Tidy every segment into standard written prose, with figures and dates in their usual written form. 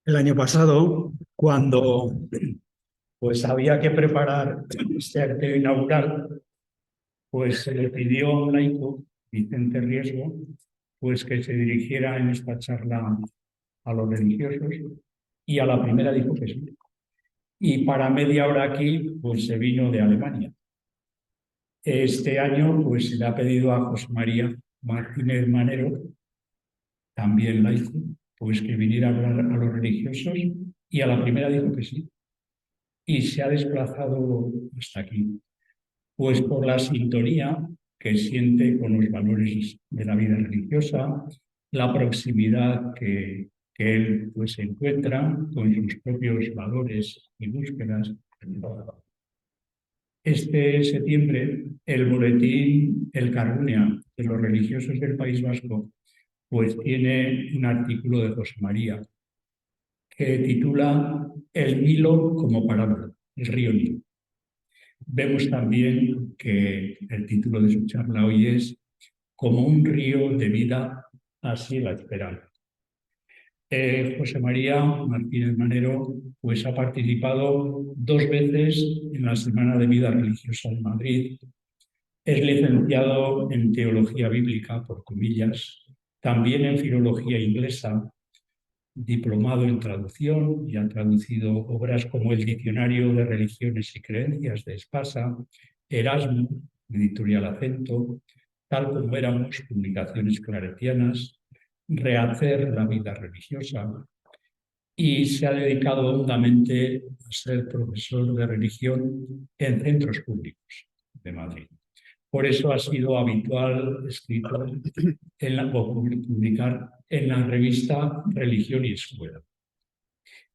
El año pasado, cuando pues había que preparar este acto inaugural, pues se le pidió a un laico, Vicente Riesgo, pues que se dirigiera en esta charla a los religiosos y a la primera dijo que sí. Y para media hora aquí, pues se vino de Alemania. Este año, pues se le ha pedido a José María Martínez Manero, también laico, pues que viniera a hablar a los religiosos y a la primera dijo que sí. Y se ha desplazado hasta aquí, pues por la sintonía que siente con los valores de la vida religiosa, la proximidad que él pues encuentra con sus propios valores y búsquedas. Este septiembre, el boletín El Carruña de los religiosos del País Vasco pues tiene un artículo de José María que titula El Nilo como parábola, el río Nilo. Vemos también que el título de su charla hoy es Como un río de vida, así la esperanza. José María Martínez Manero pues, ha participado 2 veces en la Semana de Vida Religiosa de Madrid. Es licenciado en Teología Bíblica, por comillas, también en Filología Inglesa, diplomado en traducción y ha traducido obras como el Diccionario de Religiones y Creencias de Espasa, Erasmo, Editorial Acento, Tal como éramos, Publicaciones Claretianas, Rehacer la vida religiosa, y se ha dedicado hondamente a ser profesor de religión en centros públicos de Madrid. Por eso ha sido habitual escritor o publicar en la revista Religión y Escuela.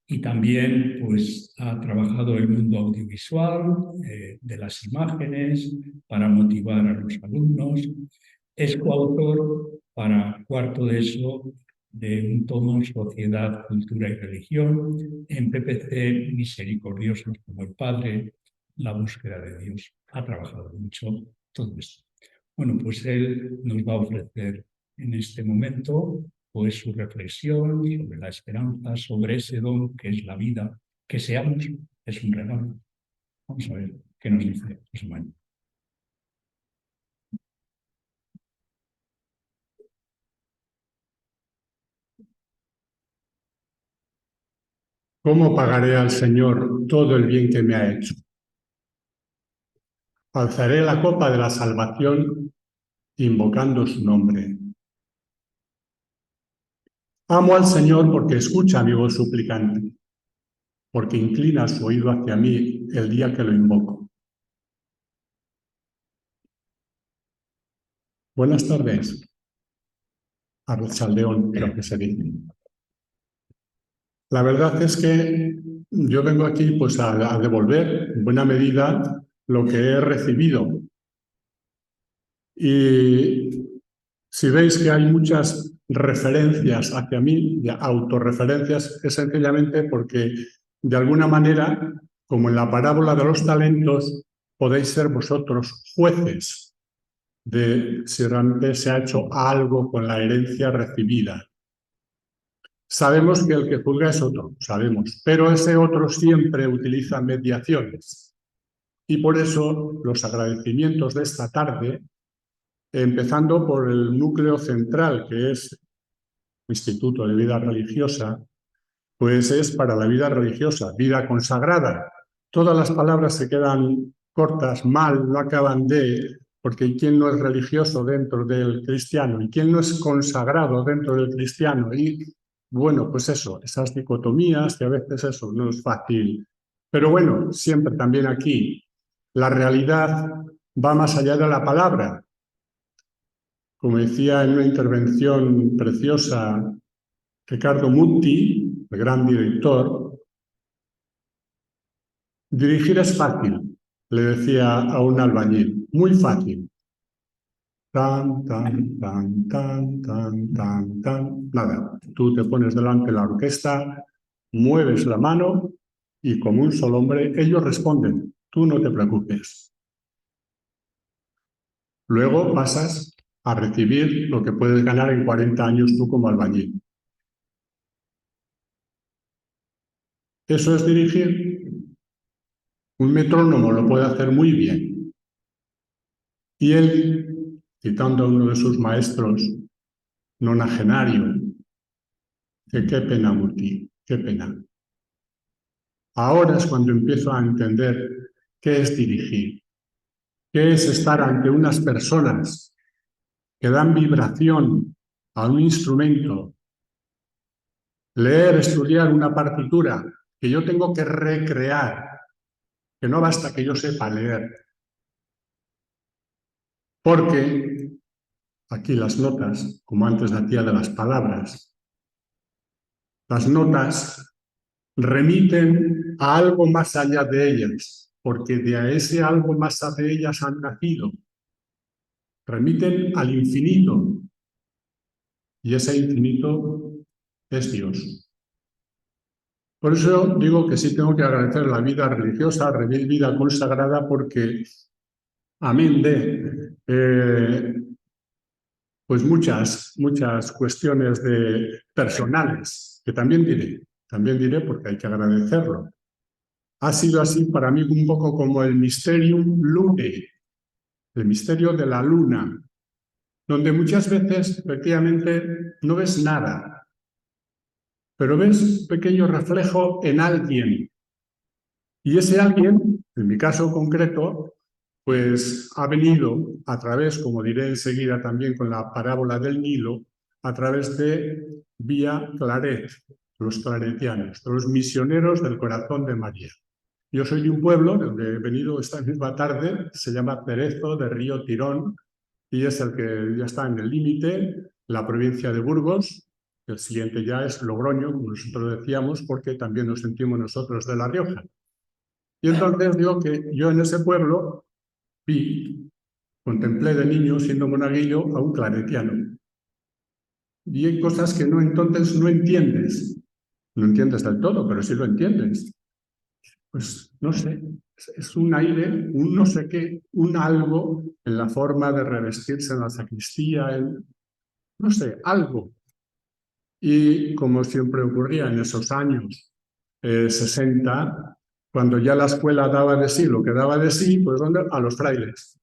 Y también pues, ha trabajado el mundo audiovisual, de las imágenes, para motivar a los alumnos. Es coautor para cuarto de eso de un tomo Sociedad, Cultura y Religión, en PPC Misericordiosos como el Padre, La búsqueda de Dios. Ha trabajado mucho todo esto. Bueno, pues él nos va a ofrecer en este momento pues su reflexión sobre la esperanza, sobre ese don que es la vida, que seamos, es un regalo. Vamos a ver qué nos dice José Manuel. ¿Cómo pagaré al Señor todo el bien que me ha hecho? Alzaré la copa de la salvación invocando su nombre. Amo al Señor porque escucha mi voz suplicante, porque inclina su oído hacia mí el día que lo invoco. Buenas tardes, Arrachaldeón, creo que se dice. La verdad es que yo vengo aquí pues a devolver en buena medida lo que he recibido. Y si veis que hay muchas referencias hacia mí, de autorreferencias, es sencillamente porque de alguna manera, como en la parábola de los talentos, podéis ser vosotros jueces de si realmente se ha hecho algo con la herencia recibida. Sabemos que el que juzga es otro, sabemos, pero ese otro siempre utiliza mediaciones. Y por eso los agradecimientos de esta tarde, empezando por el núcleo central, que es Instituto de Vida Religiosa, pues es para la vida religiosa, vida consagrada. Todas las palabras se quedan cortas, mal, no acaban de, porque ¿quién no es religioso dentro del cristiano? ¿Y quién no es consagrado dentro del cristiano? Y bueno, pues eso, esas dicotomías que a veces eso no es fácil. Pero bueno, siempre también aquí, la realidad va más allá de la palabra. Como decía en una intervención preciosa Ricardo Muti, el gran director, dirigir es fácil, le decía a un albañil, muy fácil. Tan, tan, tan, tan, tan, tan, tan. Nada, tú te pones delante de la orquesta, mueves la mano y como un solo hombre, ellos responden, tú no te preocupes. Luego pasas a recibir lo que puedes ganar en 40 años tú como albañil. ¿Eso es dirigir? Un metrónomo lo puede hacer muy bien. Y él, citando a uno de sus maestros, nonagenario, que qué pena, Muti, qué pena. Ahora es cuando empiezo a entender qué es dirigir, qué es estar ante unas personas que dan vibración a un instrumento, leer, estudiar una partitura que yo tengo que recrear, que no basta que yo sepa leer, porque aquí las notas, como antes decía de las palabras, las notas remiten a algo más allá de ellas, porque de ese algo más allá de ellas han nacido, remiten al infinito, y ese infinito es Dios. Por eso digo que sí tengo que agradecer la vida religiosa, la vida consagrada, porque amén de pues muchas cuestiones personales, que también diré porque hay que agradecerlo. Ha sido así para mí un poco como el Mysterium Lunae, el misterio de la luna, donde muchas veces efectivamente no ves nada, pero ves un pequeño reflejo en alguien. Y ese alguien, en mi caso concreto, pues ha venido a través, como diré enseguida también con la parábola del Nilo, a través de Vía Claret, los claretianos, los misioneros del corazón de María. Yo soy de un pueblo de donde he venido esta misma tarde, se llama Cerezo de Río Tirón, y es el que ya está en el límite, la provincia de Burgos. El siguiente ya es Logroño, como nosotros decíamos, porque también nos sentimos nosotros de La Rioja. Y entonces digo que yo en ese pueblo contemplé de niño, siendo monaguillo, a un claretiano. Y hay cosas que entonces no entiendes. No entiendes del todo, pero sí lo entiendes. Pues no sé, es un aire, un no sé qué, un algo en la forma de revestirse en la sacristía, no sé, algo. Y como siempre ocurría en esos años 60, cuando ya la escuela daba de sí lo que daba de sí, pues ¿dónde? A los frailes.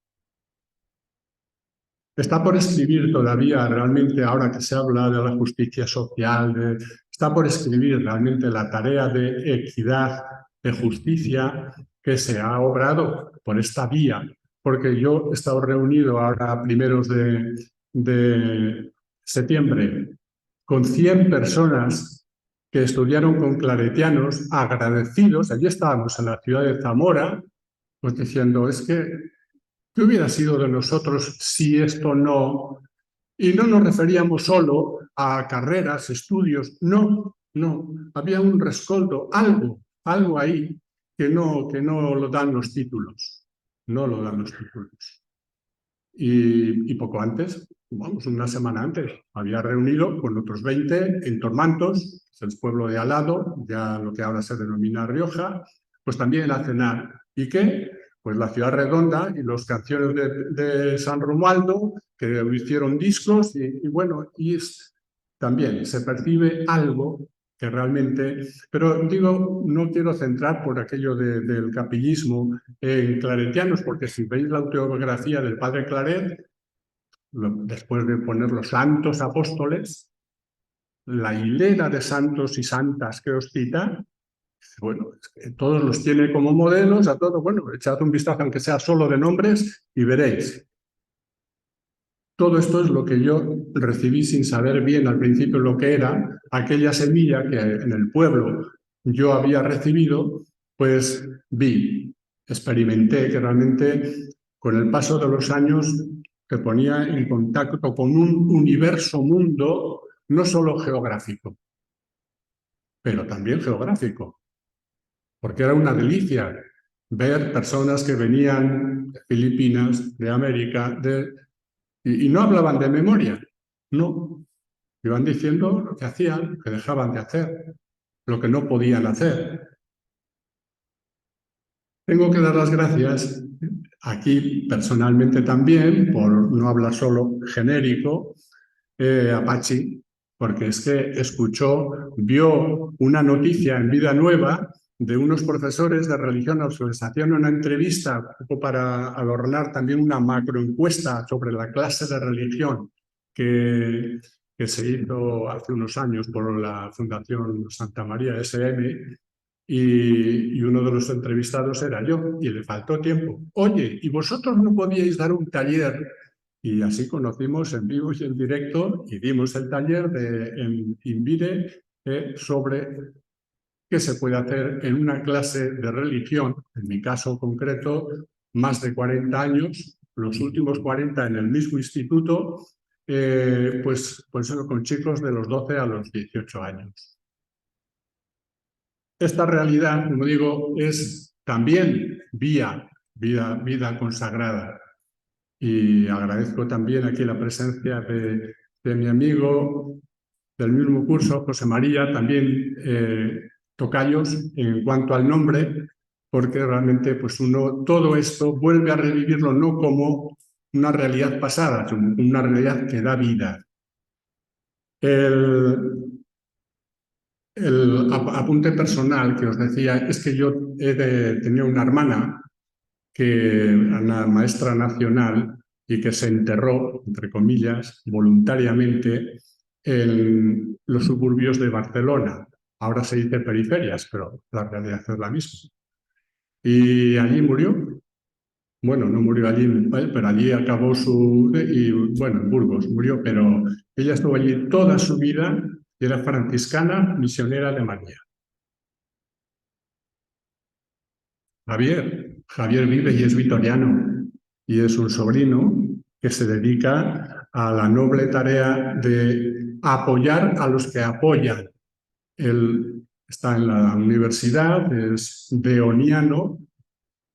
Está por escribir todavía realmente, ahora que se habla de la justicia social, está por escribir realmente la tarea de equidad, de justicia que se ha obrado por esta vía, porque yo he estado reunido ahora a primeros de septiembre con 100 personas que estudiaron con claretianos, agradecidos. Allí estábamos en la ciudad de Zamora, pues diciendo, es que ¿qué hubiera sido de nosotros si esto no? Y no nos referíamos solo a carreras, estudios, no, había un rescoldo, algo ahí que no lo dan los títulos, no lo dan los títulos. Y poco antes, vamos, una semana antes, había reunido con otros 20 en Tormantos, es el pueblo de al lado, ya lo que ahora se denomina Rioja, pues también a cenar. ¿Y qué? Pues la Ciudad Redonda y las canciones de San Romualdo, que hicieron discos, y bueno, también se percibe algo que realmente, pero digo, no quiero centrar por aquello del capillismo en claretianos, porque si veis la autobiografía del padre Claret, después de poner los santos apóstoles, la hilera de santos y santas que os cita, bueno, todos los tiene como modelos, a todos, bueno, echad un vistazo aunque sea solo de nombres y veréis. Todo esto es lo que yo recibí sin saber bien al principio lo que era, aquella semilla que en el pueblo yo había recibido, pues experimenté que realmente con el paso de los años te ponía en contacto con un universo mundo, no solo geográfico, pero también geográfico, porque era una delicia ver personas que venían de Filipinas, de América, y no hablaban de memoria, no. Iban diciendo lo que hacían, lo que dejaban de hacer, lo que no podían hacer. Tengo que dar las gracias aquí personalmente también, por no hablar solo genérico, a Pachi, porque es que vio una noticia en Vida Nueva de unos profesores de religión, les hacían una entrevista un poco para adornar también una macroencuesta sobre la clase de religión que se hizo hace unos años por la Fundación Santa María SM, y uno de los entrevistados era yo, y le faltó tiempo. Oye, ¿y vosotros no podíais dar un taller? Y así conocimos en vivo y en directo y dimos el taller en Invire sobre qué se puede hacer en una clase de religión, en mi caso concreto, más de 40 años, los últimos 40 en el mismo instituto, pues con chicos de los 12 a los 18 años. Esta realidad, como digo, es también vida consagrada. Y agradezco también aquí la presencia de mi amigo del mismo curso, José María, también tocayos en cuanto al nombre, porque realmente pues todo esto vuelve a revivirlo no como una realidad pasada, sino una realidad que da vida. El apunte personal que os decía es que yo tenía una hermana una maestra nacional y que se enterró, entre comillas, voluntariamente en los suburbios de Barcelona. Ahora se dice periferias, pero la realidad es la misma. Y allí murió. Bueno, no murió allí, pero allí acabó en Burgos murió, pero ella estuvo allí toda su vida y era franciscana, misionera alemana. Javier vive y es vitoriano y es un sobrino que se dedica a la noble tarea de apoyar a los que apoyan. Él está en la universidad, es deoniano,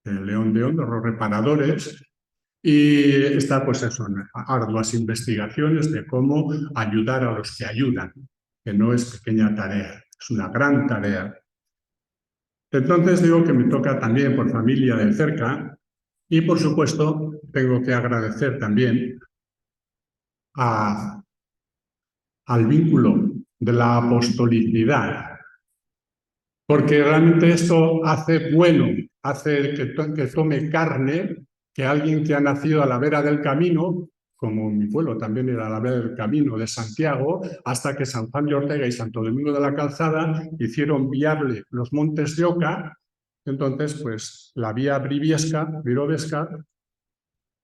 León de los reparadores, y está pues eso, en arduas investigaciones de cómo ayudar a los que ayudan, que no es pequeña tarea, es una gran tarea. Entonces digo que me toca también por familia de cerca y por supuesto tengo que agradecer también al vínculo de la apostolicidad, porque realmente esto hace que tome carne, que alguien que ha nacido a la vera del camino, como mi pueblo también era a la vera del camino de Santiago, hasta que San Juan de Ortega y Santo Domingo de la Calzada hicieron viable los montes de Oca. Entonces, pues la vía Briviesca,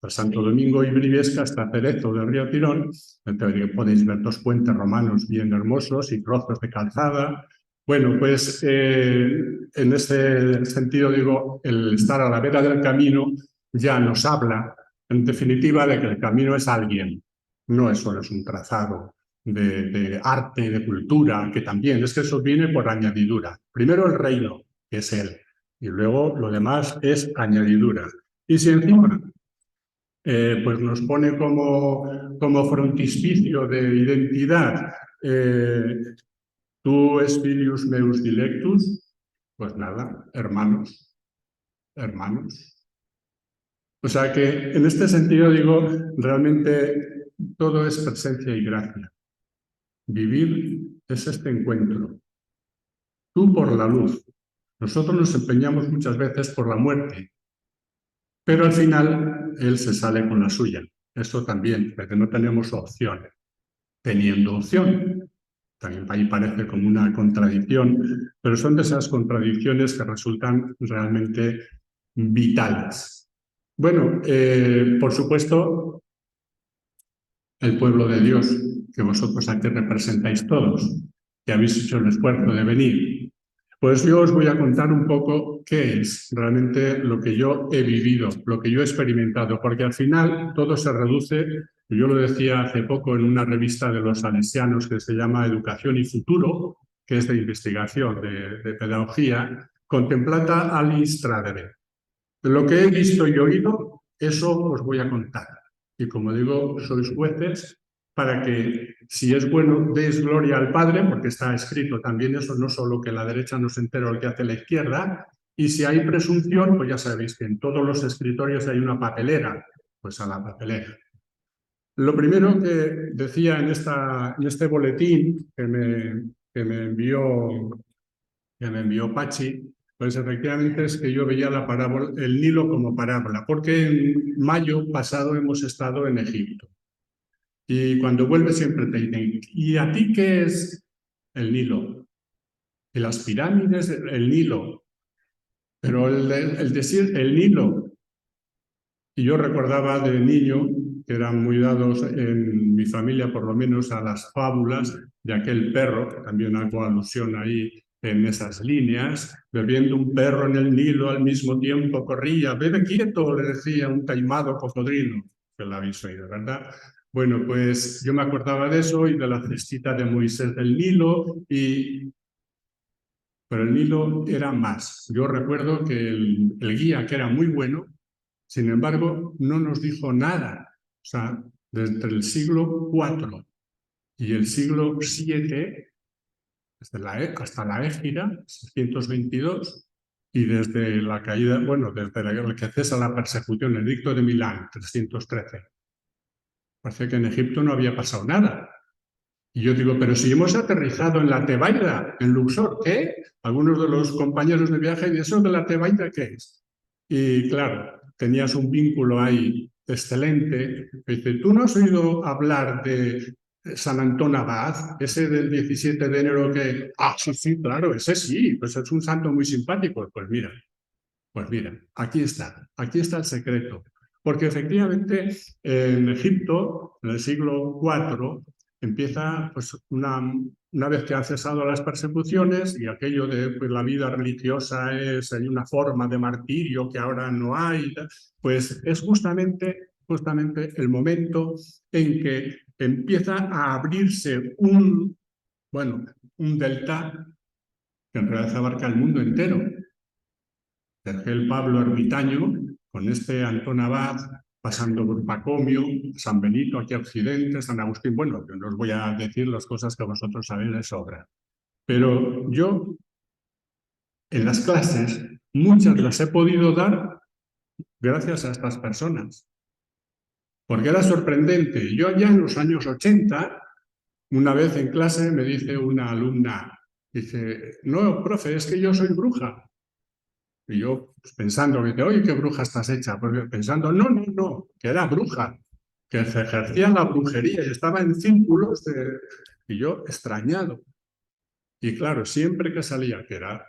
Santo Domingo y Briviesca hasta Cerezo del río Tirón, entonces podéis ver dos puentes romanos bien hermosos y trozos de calzada. Bueno, pues en este sentido digo, el estar a la vera del camino ya nos habla, en definitiva, de que el camino es alguien, no es solo un trazado de arte, de cultura, que también es que eso viene por añadidura. Primero el reino, que es él, y luego lo demás es añadidura. Y si encima pues nos pone como frontispicio de identidad tu es filius meus dilectus, pues nada, hermanos. O sea que en este sentido digo, realmente todo es presencia y gracia. Vivir es este encuentro. Tú por la luz. Nosotros nos empeñamos muchas veces por la muerte, pero al final él se sale con la suya. Eso también, porque no tenemos opciones. Teniendo opción, también ahí parece como una contradicción, pero son de esas contradicciones que resultan realmente vitales. Bueno, por supuesto, el pueblo de Dios, que vosotros aquí representáis todos, que habéis hecho el esfuerzo de venir, pues yo os voy a contar un poco qué es realmente lo que yo he vivido, lo que yo he experimentado, porque al final todo se reduce, yo lo decía hace poco en una revista de los salesianos que se llama Educación y Futuro, que es de investigación, de pedagogía, contemplata alis tradere. Lo que he visto y oído, eso os voy a contar. Y como digo, sois jueces para que, si es bueno, deis gloria al Padre, porque está escrito también eso, no solo que la derecha no se entera lo que hace la izquierda, y si hay presunción, pues ya sabéis que en todos los escritorios hay una papelera, pues a la papelera. Lo primero que decía en este boletín que me envió Pachi, pues efectivamente es que yo veía el Nilo como parábola, porque en mayo pasado hemos estado en Egipto. Y cuando vuelves siempre te dicen, ¿y a ti qué es el Nilo? Y las pirámides, el Nilo. Pero el decir el Nilo, y yo recordaba de niño que eran muy dados en mi familia, por lo menos, a las fábulas de aquel perro, que también hago alusión ahí en esas líneas, bebiendo un perro en el Nilo al mismo tiempo corría, bebe quieto, le decía un taimado cocodrilo, que lo habéis oído, ¿verdad? Bueno, pues yo me acordaba de eso y de la cestita de Moisés del Nilo, pero el Nilo era más. Yo recuerdo que el guía, que era muy bueno, sin embargo, no nos dijo nada. O sea, desde el siglo IV y el siglo VII, hasta la Égira, 622, y desde la caída, bueno, desde la que cesa la persecución, el Edicto de Milán, 313. Parece que en Egipto no había pasado nada. Y yo digo, pero si hemos aterrizado en la Tebaida, en Luxor, ¿qué? Algunos de los compañeros de viaje, ¿y eso de la Tebaida qué es? Y claro, tenías un vínculo ahí excelente. Dice, ¿tú no has oído hablar de San Antón Abad, ese del 17 de enero que... Ah, sí, sí, claro, ese sí, pues es un santo muy simpático. Pues mira, aquí está el secreto. Porque efectivamente en Egipto, en el siglo IV, empieza pues, una vez que han cesado las persecuciones y aquello de pues, la vida religiosa hay una forma de martirio que ahora no hay, pues es justamente el momento en que empieza a abrirse bueno, un delta que en realidad abarca el mundo entero. Desde el Pablo Ermitaño, con este Antón Abad, pasando por Pacomio, San Benito aquí a Occidente, San Agustín. Bueno, yo no os voy a decir las cosas que vosotros sabéis de sobra. Pero yo, en las clases, muchas las he podido dar gracias a estas personas. Porque era sorprendente. Yo ya en los años 80, una vez en clase me dice una alumna, dice, no, profe, es que yo soy bruja. Y yo pues, pensando, oye, ¿qué bruja estás hecha? Pues pensando, no, que era bruja, que se ejercía la brujería y estaba en círculos y yo extrañado. Y claro, siempre que salía, que era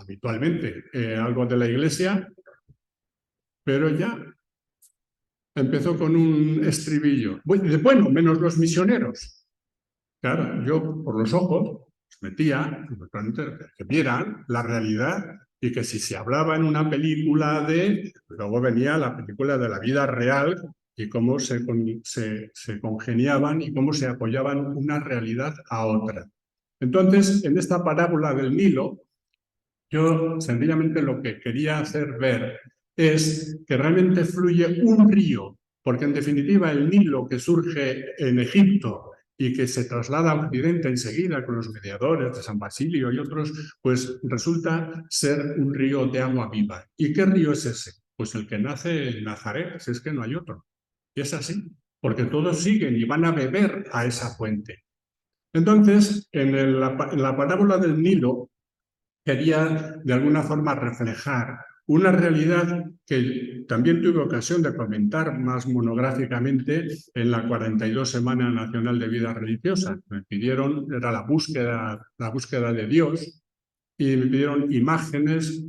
habitualmente algo de la iglesia, pero ya empezó con un estribillo. Bueno, menos los misioneros. Claro, yo por los ojos metía que vieran la realidad y que si se hablaba en una película luego venía la película de la vida real y cómo se congeniaban y cómo se apoyaban una realidad a otra. Entonces, en esta parábola del Nilo, yo sencillamente lo que quería hacer ver es que realmente fluye un río, porque en definitiva el Nilo que surge en Egipto y que se traslada a Occidente enseguida con los mediadores de San Basilio y otros, pues resulta ser un río de agua viva. ¿Y qué río es ese? Pues el que nace en Nazaret, si es que no hay otro. Y es así, porque todos siguen y van a beber a esa fuente. Entonces, en la parábola del Nilo, quería de alguna forma reflejar una realidad que también tuve ocasión de comentar más monográficamente en la 42 Semana Nacional de Vida Religiosa. Me pidieron, era la búsqueda de Dios, y me pidieron imágenes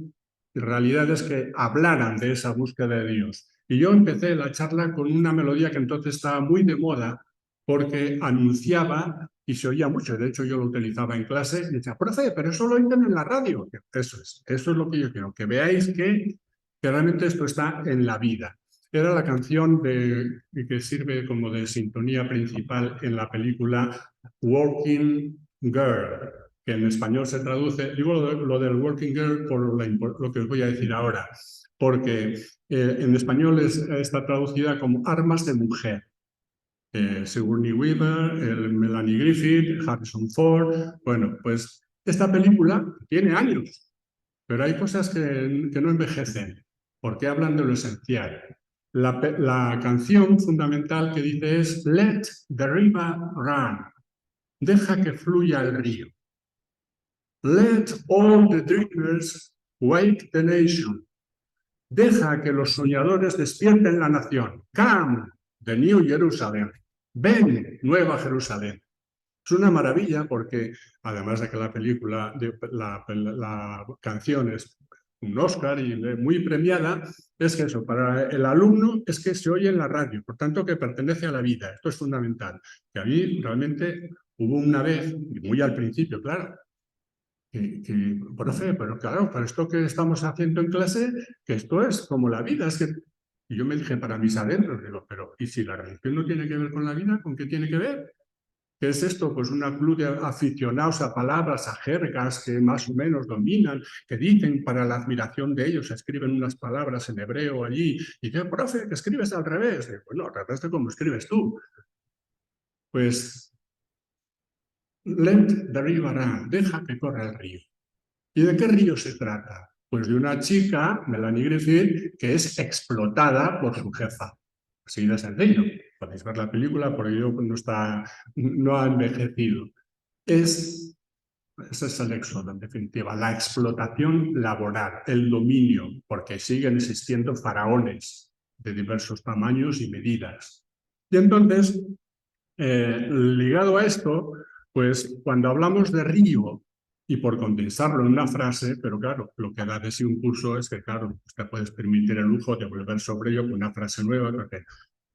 y realidades que hablaran de esa búsqueda de Dios. Y yo empecé la charla con una melodía que entonces estaba muy de moda porque anunciaba y se oía mucho. De hecho, yo lo utilizaba en clase y decía, profe, pero eso lo oyen en la radio. Eso es lo que yo quiero, que veáis que realmente esto está en la vida. Era la canción que sirve como de sintonía principal en la película Working Girl, que en español se traduce, digo lo del Working Girl por lo que os voy a decir ahora, porque en español está traducida como Armas de Mujer. Sigourney Weaver, Melanie Griffith, Harrison Ford. Bueno, pues esta película tiene años, pero hay cosas que no envejecen, porque hablan de lo esencial. La canción fundamental que dice es Let the river run. Deja que fluya el río. Let all the dreamers wake the nation. Deja que los soñadores despierten la nación. Come, the New Jerusalem. Ven, Nueva Jerusalén. Es una maravilla porque, además de que la película, la canción es un Oscar y muy premiada, es que eso, para el alumno es que se oye en la radio, por tanto que pertenece a la vida. Esto es fundamental. Que a mí realmente hubo una vez, muy al principio, claro, profe, pero claro, para esto que estamos haciendo en clase, que esto es como la vida, es que... Y yo me dije para mis adentros, digo, pero ¿y si la religión no tiene que ver con la vida? ¿Con qué tiene que ver? ¿Qué es esto? Pues una club de aficionados a palabras, a jergas que más o menos dominan, que dicen para la admiración de ellos, escriben unas palabras en hebreo allí, y dice, profe, que escribes al revés. Digo, bueno, al revés de cómo escribes tú. Pues, let the river run, deja que corra el río. ¿Y de qué río se trata? Pues de una chica, Melanie Griffith, que es explotada por su jefa. Así de sencillo. Podéis ver la película porque no ha envejecido. Ese es el éxodo, en definitiva, la explotación laboral, el dominio, porque siguen existiendo faraones de diversos tamaños y medidas. Y entonces, ligado a esto, pues cuando hablamos de río, y por condensarlo en una frase, pero claro, lo que da de sí un curso es que, claro, te puedes permitir el lujo de volver sobre ello con una frase nueva, porque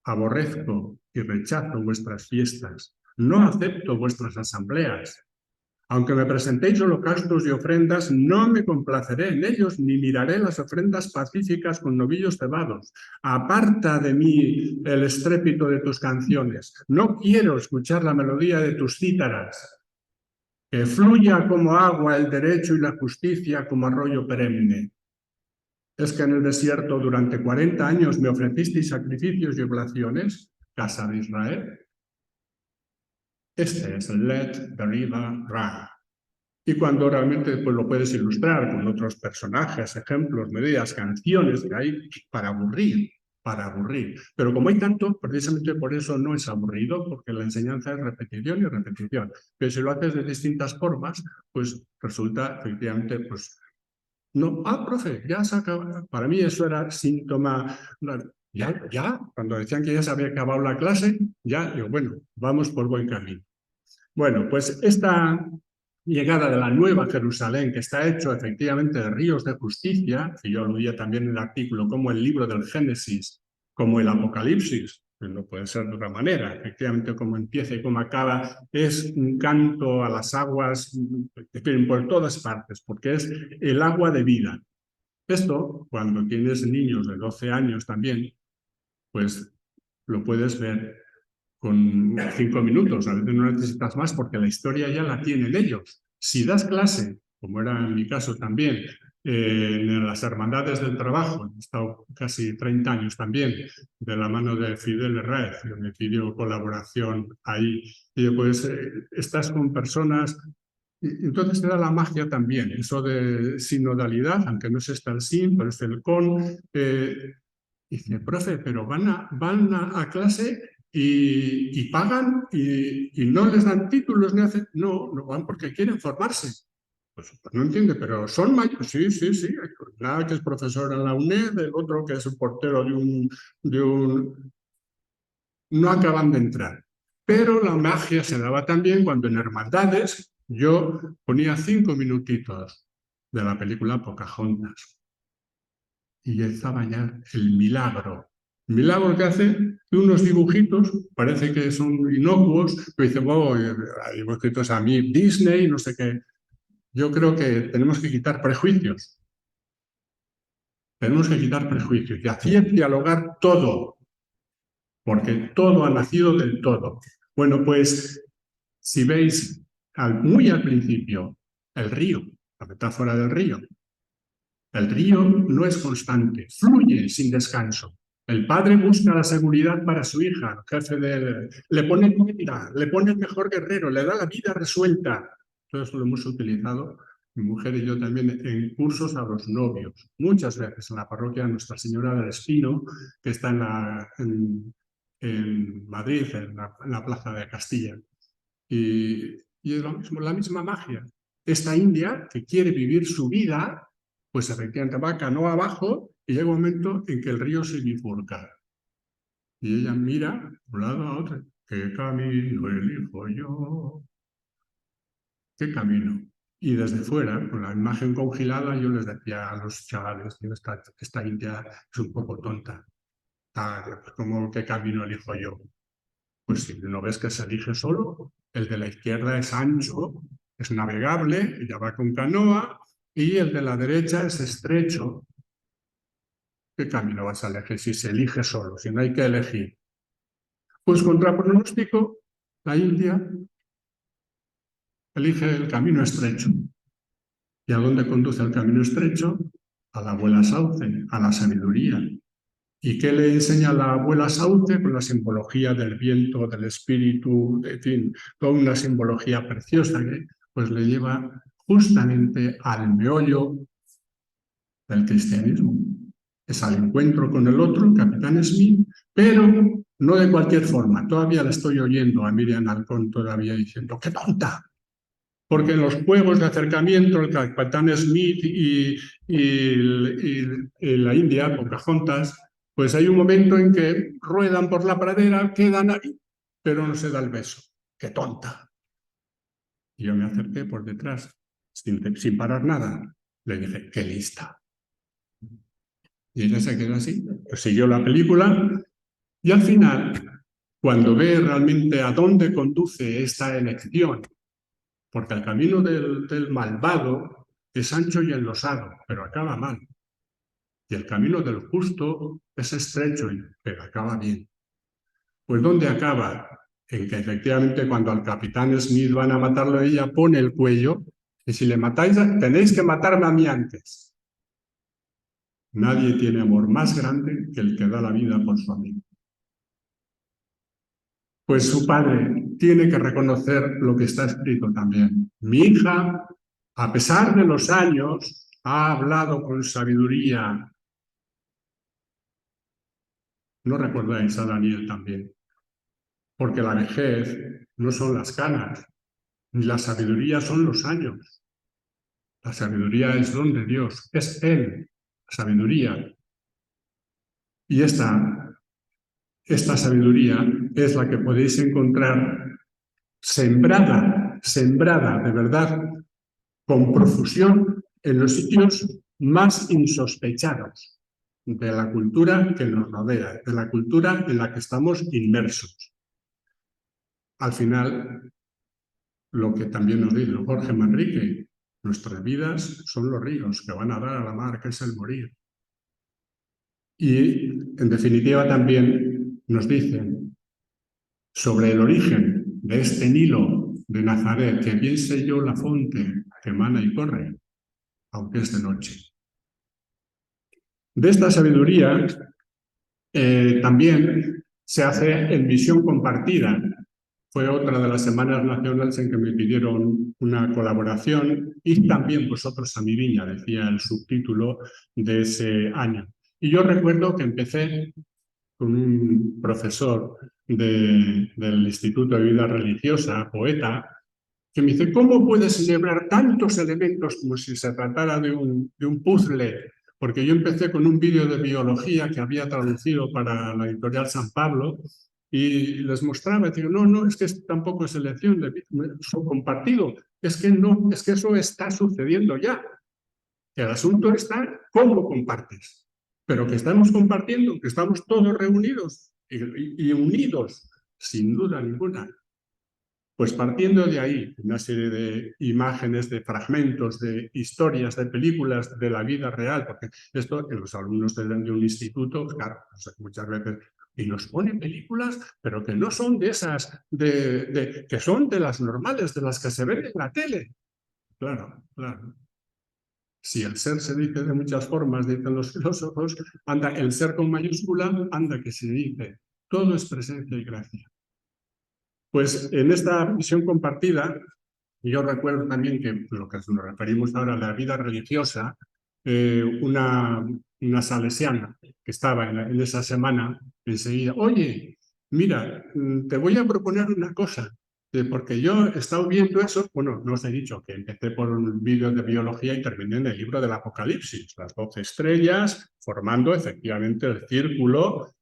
aborrezco y rechazo vuestras fiestas, no acepto vuestras asambleas. Aunque me presentéis holocaustos y ofrendas, no me complaceré en ellos, ni miraré las ofrendas pacíficas con novillos cebados. Aparta de mí el estrépito de tus canciones. No quiero escuchar la melodía de tus cítaras. Que fluya como agua el derecho y la justicia como arroyo perenne. Es que en el desierto durante 40 años me ofrecisteis sacrificios y oblaciones, casa de Israel. Este es el Let the River Run. Y cuando realmente pues, lo puedes ilustrar con otros personajes, ejemplos, medidas, canciones que hay para aburrir. Pero como hay tanto, precisamente por eso no es aburrido, porque la enseñanza es repetición y repetición. Pero si lo haces de distintas formas, pues resulta efectivamente, pues, no, profe, ya se acaba. Para mí eso era síntoma, ya, cuando decían que ya se había acabado la clase, ya, digo, bueno, vamos por buen camino. Bueno, pues esta llegada de la Nueva Jerusalén, que está hecho efectivamente de ríos de justicia, que yo aludía también en el artículo, como el libro del Génesis, como el Apocalipsis, que no puede ser de otra manera, efectivamente como empieza y como acaba, es un canto a las aguas, por todas partes, porque es el agua de vida. Esto, cuando tienes niños de 12 años también, pues lo puedes ver con 5 minutos, a veces no necesitas más porque la historia ya la tienen ellos. Si das clase, como era en mi caso también, en las hermandades del trabajo, he estado casi 30 años también de la mano de Fidel Herrera, que me pidió colaboración ahí, y pues estás con personas, y entonces era la magia también, eso de sinodalidad, aunque no es el sin, pero es el con. Dice, profe, pero van a clase y pagan y no les dan títulos, ni hacen... No van porque quieren formarse. Pues no entiende, pero son mayores. Sí. Nada que es profesor en la UNED, el otro que es un portero de un... No acaban de entrar. Pero la magia se daba también cuando en hermandades yo ponía 5 minutitos de la película Pocahontas. Y estaba ya el milagro. El milagro que hace de unos dibujitos, parece que son inocuos, pero dice, hay dibujitos a mí, Disney, no sé qué. Yo creo que tenemos que quitar prejuicios. Tenemos que quitar prejuicios y hacer dialogar todo, porque todo ha nacido del todo. Bueno, pues si veis muy al principio el río, la metáfora del río, el río no es constante, fluye sin descanso. El padre busca la seguridad para su hija, el jefe le pone comida, le pone el mejor guerrero, le da la vida resuelta. Todo eso lo hemos utilizado mi mujer y yo también, en cursos a los novios, muchas veces en la parroquia Nuestra Señora del Espino, que está en Madrid, en la Plaza de Castilla. Y es lo mismo, la misma magia. Esta india que quiere vivir su vida, pues efectivamente va canoa abajo y llega un momento en que el río se bifurca. Y ella mira de un lado a otro. ¿Qué camino elijo yo? ¿Qué camino? Y desde fuera, con la imagen congelada, yo les decía a los chavales, esta india es un poco tonta. Pues, ¿cómo qué camino elijo yo? Pues si no ves que se elige solo, el de la izquierda es ancho, es navegable, ella va con canoa, y el de la derecha es estrecho. ¿Qué camino vas a elegir si se elige solo, si no hay que elegir? Pues contra pronóstico, la India elige el camino estrecho. ¿Y a dónde conduce el camino estrecho? A la abuela Sauce, a la sabiduría. ¿Y qué le enseña la abuela Sauce? Con la simbología del viento, del espíritu, en fin, toda una simbología preciosa que pues le lleva justamente al meollo del cristianismo. Es al encuentro con el otro, el capitán Smith, pero no de cualquier forma. Todavía le estoy oyendo a Miriam Halcón todavía diciendo ¡qué tonta! Porque en los juegos de acercamiento, el capitán Smith y la India, Pocahontas, pues hay un momento en que ruedan por la pradera, quedan ahí, pero no se da el beso. ¡Qué tonta! Y yo me acerqué por detrás, sin parar nada. Le dije, ¡qué lista! Y ella se quedó así, pues siguió la película y al final, cuando ve realmente a dónde conduce esta elección, porque el camino del malvado es ancho y enlosado, pero acaba mal. Y el camino del justo es estrecho, pero acaba bien. Pues ¿dónde acaba? En que efectivamente cuando al capitán Smith van a matarlo, ella pone el cuello y si le matáis, tenéis que matarme a mí antes. Nadie tiene amor más grande que el que da la vida por su amigo. Pues su padre tiene que reconocer lo que está escrito también. Mi hija, a pesar de los años, ha hablado con sabiduría. ¿No recordáis a Daniel también? Porque la vejez no son las canas, ni la sabiduría son los años. La sabiduría es don de Dios, es Él, la sabiduría. Y esta sabiduría es la que podéis encontrar sembrada de verdad, con profusión en los sitios más insospechados de la cultura que nos rodea, de la cultura en la que estamos inmersos. Al final, lo que también nos dice Jorge Manrique, nuestras vidas son los ríos que van a dar a la mar, que es el morir. Y, en definitiva, también nos dicen sobre el origen de este Nilo de Nazaret, que bien sé yo la fuente que emana y corre, aunque es de noche. De esta sabiduría también se hace en misión compartida. Fue otra de las semanas nacionales en que me pidieron una colaboración y también vosotros a mi viña, decía el subtítulo de ese año. Y yo recuerdo que empecé con un profesor del Instituto de Vida Religiosa, poeta, que me dice, ¿cómo puedes celebrar tantos elementos como si se tratara de un puzzle? Porque yo empecé con un vídeo de biología que había traducido para la editorial San Pablo y les mostraba, y digo, no, es que tampoco es elección, es compartido, es que no, es que eso está sucediendo ya. El asunto está cómo compartes, pero que estamos compartiendo, que estamos todos reunidos y unidos, sin duda ninguna. Pues partiendo de ahí, una serie de imágenes, de fragmentos, de historias, de películas de la vida real, porque esto en los alumnos de un instituto, claro, muchas veces, y nos ponen películas, pero que no son de esas, que son de las normales, de las que se ven en la tele. Claro. Si el ser se dice de muchas formas, dicen los filósofos, anda, el ser con mayúscula, anda que se dice, todo es presencia y gracia. Pues en esta visión compartida, Y yo recuerdo también que lo que nos referimos ahora a la vida religiosa, una salesiana que estaba en esa semana, enseguida, oye, mira, te voy a proponer una cosa, porque yo he estado viendo eso, bueno, no os he dicho que empecé por un vídeo de biología y terminé en el libro del Apocalipsis, las 12 estrellas, formando efectivamente el círculo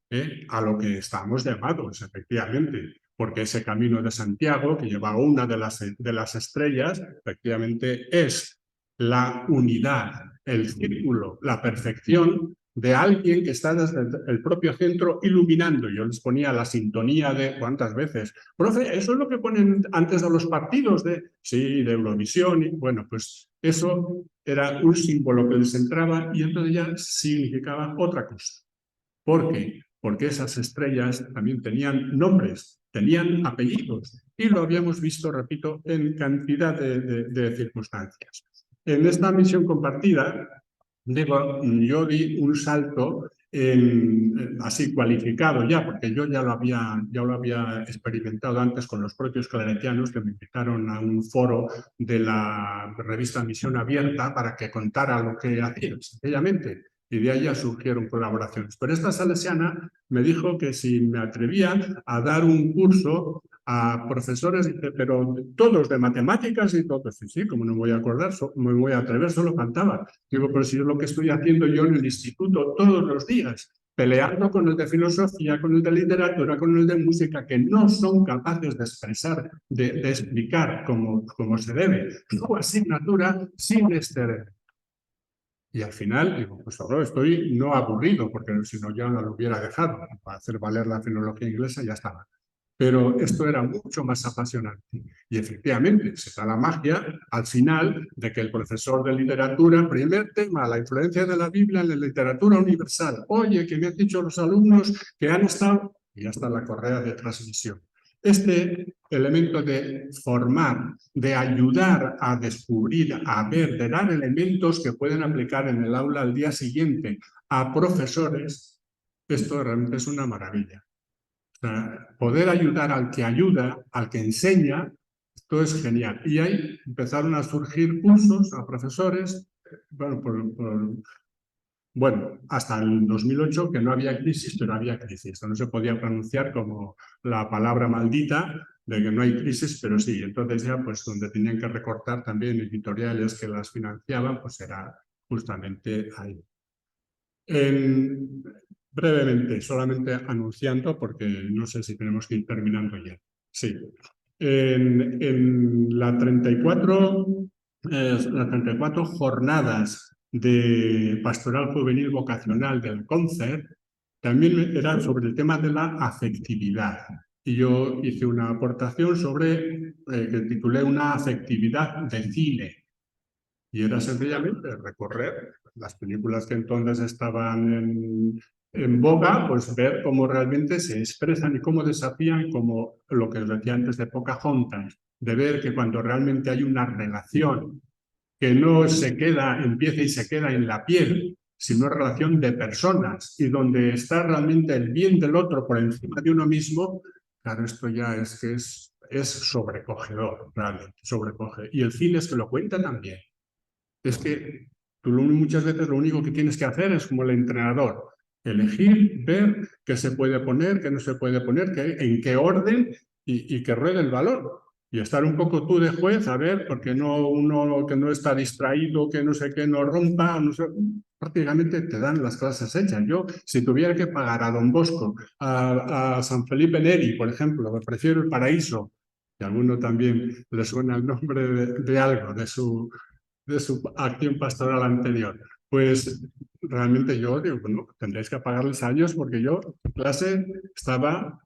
a lo que estamos llamados, efectivamente, porque ese camino de Santiago, que lleva a una de las estrellas, efectivamente es la unidad, el círculo, la perfección de alguien que está desde el propio centro iluminando. Yo les ponía la sintonía de cuántas veces, profe, eso es lo que ponen antes de los partidos de, sí, de Eurovisión, y bueno, pues eso era un símbolo que les entraba y entonces ya significaba otra cosa. ¿Por qué? Porque esas estrellas también tenían nombres, tenían apellidos y lo habíamos visto, repito, en cantidad de circunstancias. En esta misión compartida, digo, yo di un salto así cualificado ya, porque yo ya lo había experimentado antes con los propios claretianos que me invitaron a un foro de la revista Misión Abierta para que contara lo que hacía, sencillamente. Y de ahí ya surgieron colaboraciones. Pero esta salesiana me dijo que si me atrevía a dar un curso a profesores, pero todos de matemáticas y todo. Sí, sí, como no me voy a acordar, me voy a atrever, solo cantaba. Digo, pero si es lo que estoy haciendo yo en el instituto todos los días, peleando con el de filosofía, con el de literatura, con el de música, que no son capaces de expresar, de explicar como se debe su asignatura sin este. Y al final, digo, pues ahora estoy no aburrido, porque si no ya no lo hubiera dejado, para hacer valer la filología inglesa ya estaba. Pero esto era mucho más apasionante. Y efectivamente, se da la magia al final de que el profesor de literatura, primer tema, la influencia de la Biblia en la literatura universal. Oye, que me han dicho los alumnos que han estado, y ya está la correa de transmisión. Este elemento de formar, de ayudar a descubrir, a ver, de dar elementos que pueden aplicar en el aula al día siguiente a profesores, esto realmente es una maravilla. O sea, poder ayudar al que ayuda, al que enseña, esto es genial. Y ahí empezaron a surgir cursos a profesores, bueno, bueno, hasta el 2008 que no había crisis, pero había crisis. Esto no se podía pronunciar como la palabra maldita de que no hay crisis, pero sí. Entonces ya, pues donde tenían que recortar también editoriales que las financiaban, pues era justamente ahí. Brevemente, solamente anunciando, porque no sé si tenemos que ir terminando ya. Sí. En las 34 jornadas de pastoral juvenil vocacional del CONCER, también era sobre el tema de la afectividad. Y yo hice una aportación sobre, que titulé Una afectividad de cine. Y era sencillamente recorrer las películas que entonces estaban en boga, pues ver cómo realmente se expresan y cómo desafían, como lo que os decía antes de Pocahontas, de ver que cuando realmente hay una relación que no se queda, empieza y se queda en la piel, sino relación de personas y donde está realmente el bien del otro por encima de uno mismo, claro, esto ya es que es sobrecogedor, realmente, sobrecoge. Y el cine es que lo cuenta también. Es que tú muchas veces lo único que tienes que hacer es como el entrenador, elegir, ver qué se puede poner, qué no se puede poner, en qué orden y que ruede el balón. Y estar un poco tú de juez, a ver, porque no uno que no está distraído, que no sé qué, no rompa, no sé, prácticamente te dan las clases hechas. Yo, si tuviera que pagar a Don Bosco, a San Felipe Neri, por ejemplo, me prefiero el Paraíso, y a alguno también le suena el nombre de algo, de su acción pastoral anterior. Pues realmente yo digo, bueno, tendréis que pagarles años porque yo, en clase, estaba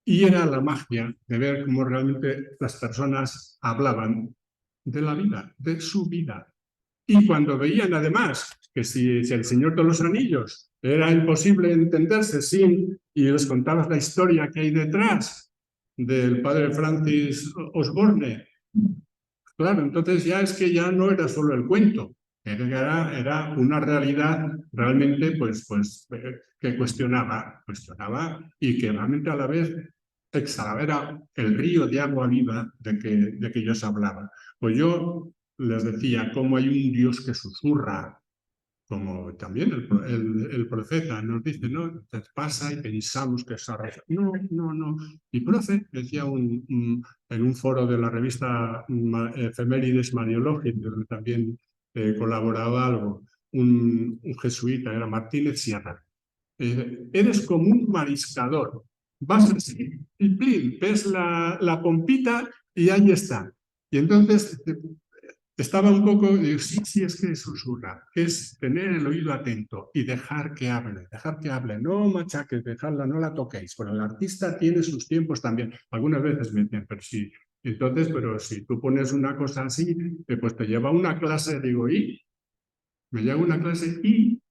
y era la magia de ver cómo realmente las personas hablaban de la vida, de su vida. Y cuando veían además que si el Señor de los Anillos era imposible entenderse sin, y les contabas la historia que hay detrás del padre Francis Osborne, claro, entonces ya es que ya no era solo el cuento, era una realidad realmente que cuestionaba y que realmente a la vez exhalaba, era el río de agua viva de que yo os hablaba. Pues yo les decía cómo hay un Dios que susurra, como también el profeta nos dice, ¿no? Entonces pasa y pensamos que es arroz. No, no, no. Y profe, decía en un foro de la revista Efemérides Mariológicas, donde también colaboraba algo, un jesuita, era Martínez Sierra. Eres como un mariscador. Vas así y plin, ves la pompita y ahí está. Y entonces estaba un poco, digo, sí, sí, es que es susurrar, es tener el oído atento y dejar que hable, no machaques, dejarla, no la toquéis. Bueno, el artista tiene sus tiempos también. Algunas veces me dicen, pero sí, entonces, pero si tú pones una cosa así, pues te lleva a una clase, digo, ¿y? Me lleva a una clase y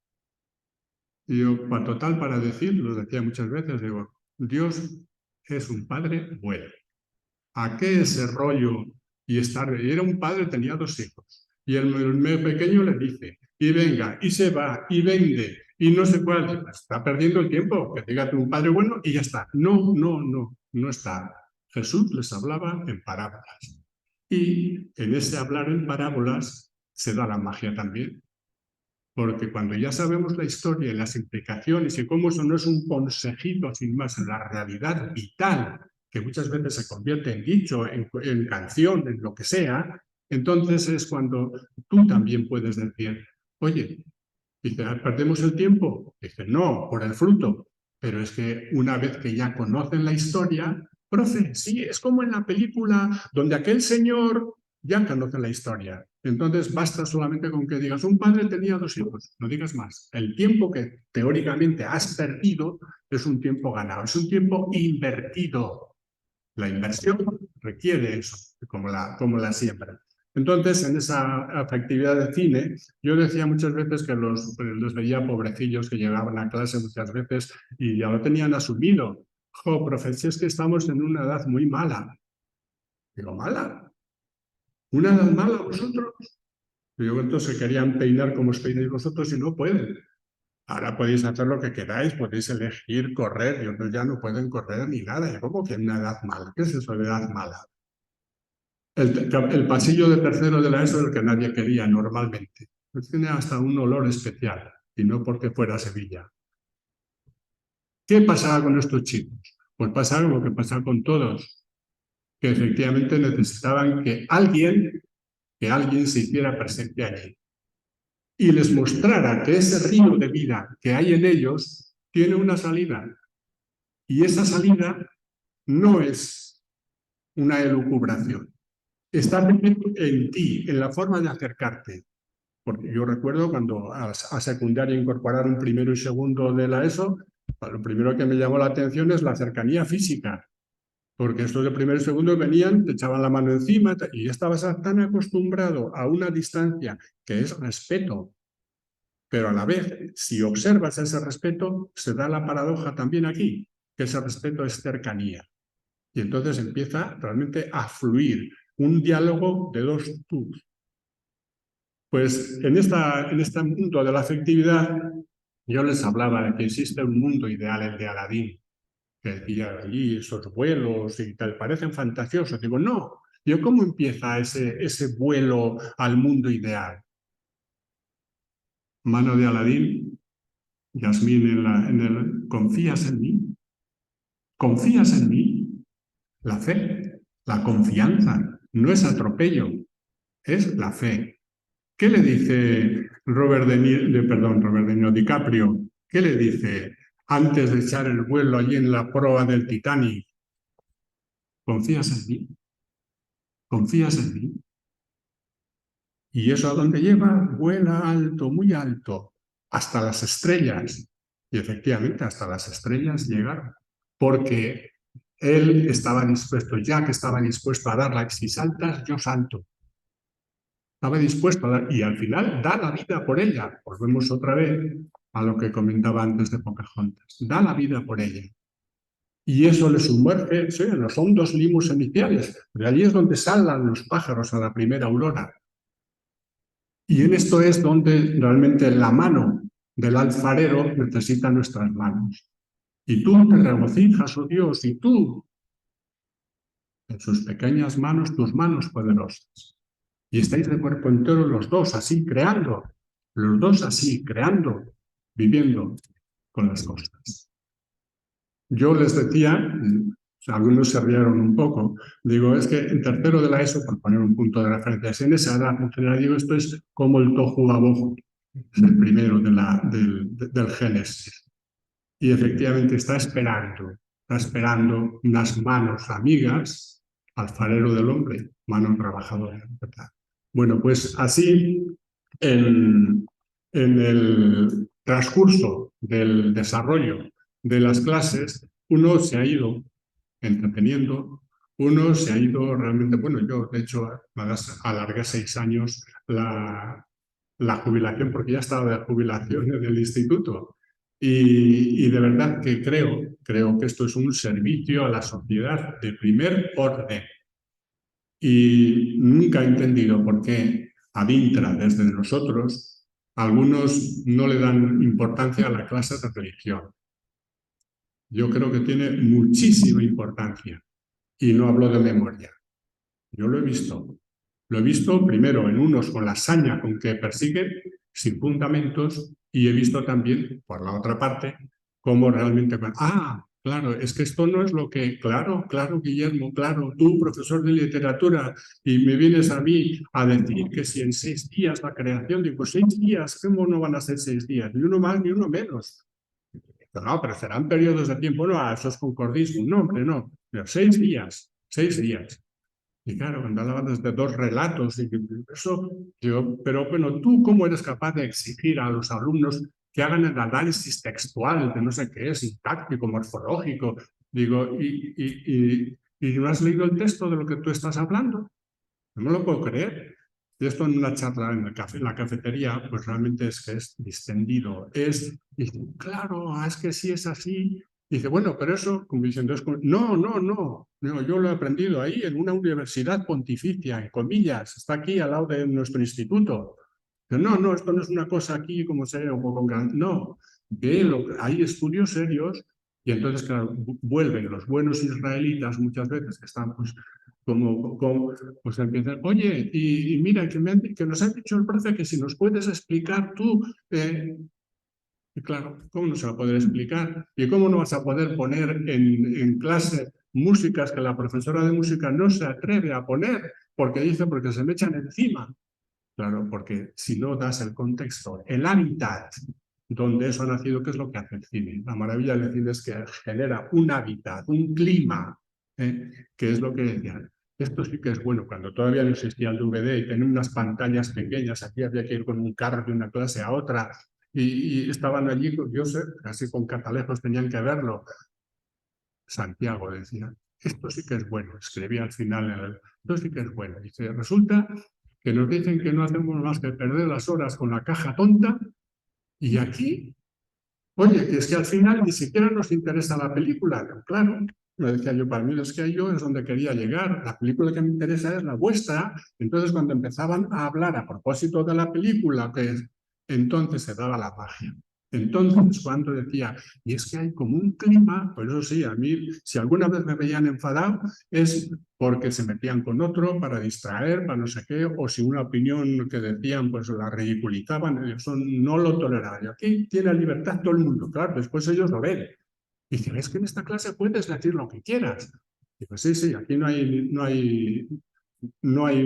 yo, para total, para decir, lo decía muchas veces, digo, Dios es un padre bueno. ¿A qué ese rollo? Y era un padre, tenía 2 hijos. Y el pequeño le dice, y venga, y se va, y vende, y no sé cuál. Está perdiendo el tiempo, que diga un padre bueno y ya está. No, no, no, no está. Jesús les hablaba en parábolas. Y en ese hablar en parábolas se da la magia también. Porque cuando ya sabemos la historia y las implicaciones y cómo eso no es un consejito sin más, en la realidad vital, que muchas veces se convierte en dicho, en canción, en lo que sea, entonces es cuando tú también puedes decir, oye, dice, ¿perdemos el tiempo? Dice, no, por el fruto. Pero es que una vez que ya conocen la historia, profe, sí, es como en la película donde aquel señor ya conoce la historia. Entonces basta solamente con que digas, un padre tenía 2 hijos, no digas más. El tiempo que teóricamente has perdido es un tiempo ganado, es un tiempo invertido. La inversión requiere eso, como la siembra. Entonces, en esa actividad de cine, yo decía muchas veces que los veía pobrecillos que llegaban a clase muchas veces y ya lo tenían asumido. Jo, profe, si es que estamos en una edad muy mala. Digo, ¿mala? ¿Una edad mala vosotros? Digo, entonces se querían peinar como os peináis vosotros y no pueden. Ahora podéis hacer lo que queráis, podéis elegir correr, y otros ya no pueden correr ni nada. ¿Y cómo que una edad mala? ¿Qué es eso de edad mala? El pasillo de tercero de la ESO es el que nadie quería normalmente. Pues tiene hasta un olor especial, y no porque fuera Sevilla. ¿Qué pasaba con estos chicos? Pues pasaba lo que pasa con todos, que efectivamente necesitaban que alguien se hiciera presente allí y les mostrara que ese río de vida que hay en ellos tiene una salida. Y esa salida no es una elucubración. Está en ti, en la forma de acercarte. Porque yo recuerdo cuando a secundaria incorporaron primero y segundo de la ESO, lo primero que me llamó la atención es la cercanía física. Porque estos de primero y segundo venían, te echaban la mano encima y ya estabas tan acostumbrado a una distancia que es respeto. Pero a la vez, si observas ese respeto, se da la paradoja también aquí, que ese respeto es cercanía. Y entonces empieza realmente a fluir un diálogo de dos tú. Pues en este mundo de la afectividad, yo les hablaba de que existe un mundo ideal, el de Aladín, que decía allí esos vuelos y tal, parecen fantasiosos. Digo, no, yo ¿cómo empieza ese vuelo al mundo ideal? Mano de Aladín, Yasmín en el ¿confías en mí? ¿Confías en mí? La fe, la confianza, no es atropello, es la fe. ¿Qué le dice Robert De Niro, DiCaprio? ¿Qué le dice antes de echar el vuelo allí en la proa del Titanic? ¿Confías en mí? ¿Confías en mí? ¿Y eso a dónde lleva? Vuela alto, muy alto, hasta las estrellas. Y efectivamente, hasta las estrellas llegaron. Porque él estaba dispuesto, Jack estaba dispuesto a darla. Si saltas, yo salto. Estaba dispuesto a dar, y al final da la vida por ella. Volvemos otra vez a lo que comentaba antes de Pocahontas. Da la vida por ella. Y eso le sumerge en los hondos limos iniciales. De allí es donde salen los pájaros a la primera aurora. Y en esto es donde realmente la mano del alfarero necesita nuestras manos. Y tú te regocijas, oh Dios, y tú en sus pequeñas manos tus manos poderosas. Y estáis de cuerpo entero los dos así creando, los dos así creando, viviendo con las cosas. Yo les decía, algunos se rieron un poco, digo, es que en tercero de la ESO, por poner un punto de referencia, en esa edad en general, digo, esto es como el tohu bohu, es el primero del Génesis. Y efectivamente está esperando unas manos amigas, alfarero del hombre, mano trabajadora, ¿verdad? Bueno, pues así, en el transcurso del desarrollo de las clases, uno se ha ido entreteniendo, uno se ha ido realmente, bueno, yo de hecho alargué 6 años la jubilación porque ya estaba de jubilación en el instituto. Y de verdad que creo que esto es un servicio a la sociedad de primer orden. Y nunca he entendido por qué ad intra, desde nosotros, algunos no le dan importancia a la clase de religión. Yo creo que tiene muchísima importancia. Y no hablo de memoria. Yo lo he visto. Lo he visto primero en unos con la saña con que persiguen, sin fundamentos, y he visto también, por la otra parte, cómo realmente... Claro, es que esto no es lo que... Claro, Guillermo, claro, tú, profesor de literatura, y me vienes a mí a decir que si en 6 días la creación, digo, 6 días, ¿cómo no van a ser 6 días? Ni uno más ni uno menos. No, pero serán periodos de tiempo, no, eso es concordismo. No, hombre, no. Pero 6 días, 6 días. Y claro, cuando hablaban desde 2 relatos, y eso, digo, pero bueno, ¿tú cómo eres capaz de exigir a los alumnos que hagan el análisis textual de no sé qué, sintáctico, morfológico? Digo, ¿y no has leído el texto de lo que tú estás hablando? No me lo puedo creer. Y esto en una charla en la cafetería, pues realmente es que es distendido. Dice, claro, es que sí es así. Dice, bueno, pero eso, como diciendo, no, yo lo he aprendido ahí en una universidad pontificia, en comillas, está aquí al lado de nuestro instituto. Pero no, esto no es una cosa aquí como se o con no, hay estudios serios y entonces, claro, vuelven los buenos israelitas muchas veces que están pues pues empiezan, oye, y mira, que nos ha dicho el profe que si nos puedes explicar tú, y claro, ¿cómo no se va a poder explicar? ¿Y cómo no vas a poder poner en clase músicas que la profesora de música no se atreve a poner porque se me echan encima? Claro, porque si no das el contexto, el hábitat donde eso ha nacido, ¿qué es lo que hace el cine? La maravilla del cine es que genera un hábitat, un clima, que es lo que decían. Esto sí que es bueno, cuando todavía no existía el DVD y tenían unas pantallas pequeñas, aquí había que ir con un carro de una clase a otra y estaban allí, yo sé, casi con catalejos tenían que verlo. Santiago decía, esto sí que es bueno, escribía al final, esto sí que es bueno. Dice, resulta que nos dicen que no hacemos más que perder las horas con la caja tonta y aquí, oye, que es que al final ni siquiera nos interesa la película. Claro, me decía yo, para mí es que yo es donde quería llegar. La película que me interesa es la vuestra. Entonces, cuando empezaban a hablar a propósito de la película, pues entonces se daba la magia. Entonces, cuando decía, y es que hay como un clima, pues eso sí, a mí, si alguna vez me veían enfadado, es porque se metían con otro para distraer, para no sé qué, o si una opinión que decían, pues la ridiculizaban, eso no lo toleraban. Y aquí tiene libertad todo el mundo, claro, después ellos lo ven. Y dicen, es que en esta clase puedes decir lo que quieras. Y pues sí, aquí no hay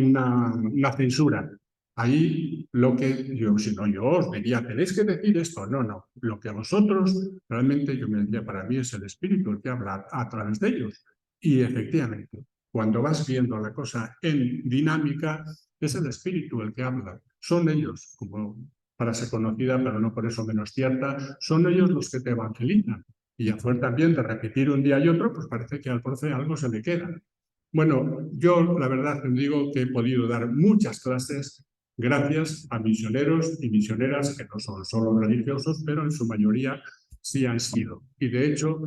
una censura. Ahí lo que yo, si no, yo os diría, tenéis que decir esto. No. Lo que a vosotros, realmente yo me decía, para mí es el espíritu el que habla a través de ellos. Y efectivamente, cuando vas viendo la cosa en dinámica, es el espíritu el que habla. Son ellos, como frase conocida, pero no por eso menos cierta, son ellos los que te evangelizan. Y a fuerza también de repetir un día y otro, pues parece que al profe algo se le queda. Bueno, yo la verdad te digo que he podido dar muchas clases gracias a misioneros y misioneras que no son solo religiosos, pero en su mayoría sí han sido. Y de hecho,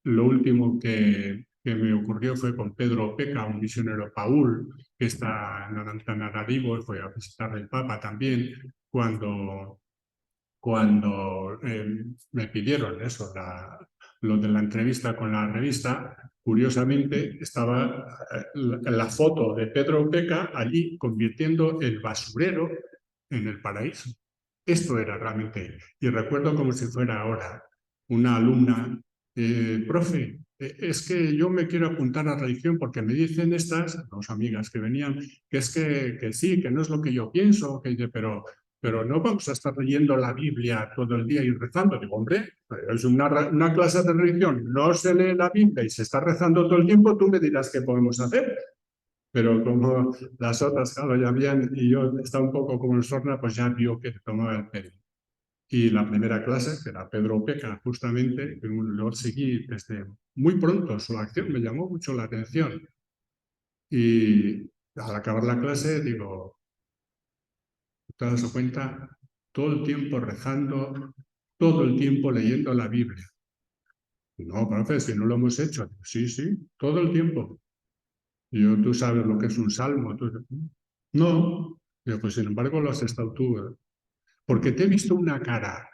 lo último que me ocurrió fue con Pedro Peca, un misionero Paul, que está en Antananarivo, fue a visitar el Papa también, cuando me pidieron eso, lo de la entrevista con la revista, curiosamente, estaba la foto de Pedro Peca allí convirtiendo el basurero en el paraíso. Esto era realmente, y recuerdo como si fuera ahora, una alumna, profe, es que yo me quiero apuntar a religión porque me dicen estas, dos amigas que venían, que es que sí, que no es lo que yo pienso, pero no vamos a estar leyendo la Biblia todo el día y rezando. Digo, hombre, es una clase de religión, no se lee la Biblia y se está rezando todo el tiempo, tú me dirás qué podemos hacer. Pero como las otras, claro, ya habían, y yo estaba un poco como en sorna, pues ya vio que tomaba el pelo. Y la primera clase, que era Pedro Peca, justamente, lo seguí desde muy pronto, su acción me llamó mucho la atención. Y al acabar la clase, digo, ¿te das cuenta? Todo el tiempo rezando, todo el tiempo leyendo la Biblia. No, profe, si no lo hemos hecho. Sí, sí, todo el tiempo. Y yo, tú sabes lo que es un salmo. No. Digo, pues sin embargo lo has estado tú. Porque te he visto una cara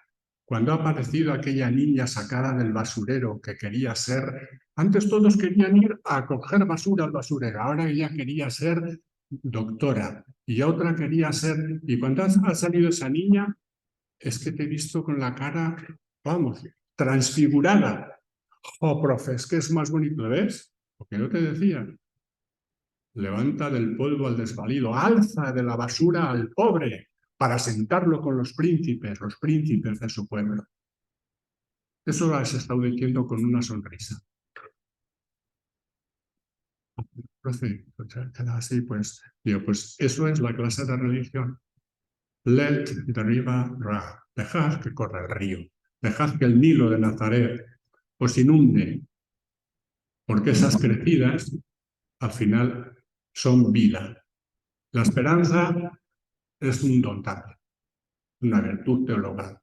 cuando ha aparecido aquella niña sacada del basurero que quería ser. Antes todos querían ir a coger basura al basurero, ahora ella quería ser doctora y otra quería ser. Y cuando ha salido esa niña, es que te he visto con la cara, vamos, transfigurada. Oh, profe, es que es más bonito, ¿ves? Porque yo te decía, levanta del polvo al desvalido, alza de la basura al pobre para sentarlo con los príncipes de su pueblo. Eso lo has estado diciendo con una sonrisa. Profe, queda así, pues, digo, pues eso es la clase de religión. Let the river run. Dejad que corra el río. Dejad que el Nilo de Nazaret os inunde, porque esas crecidas al final son vida. La esperanza es un don también, una virtud teologal.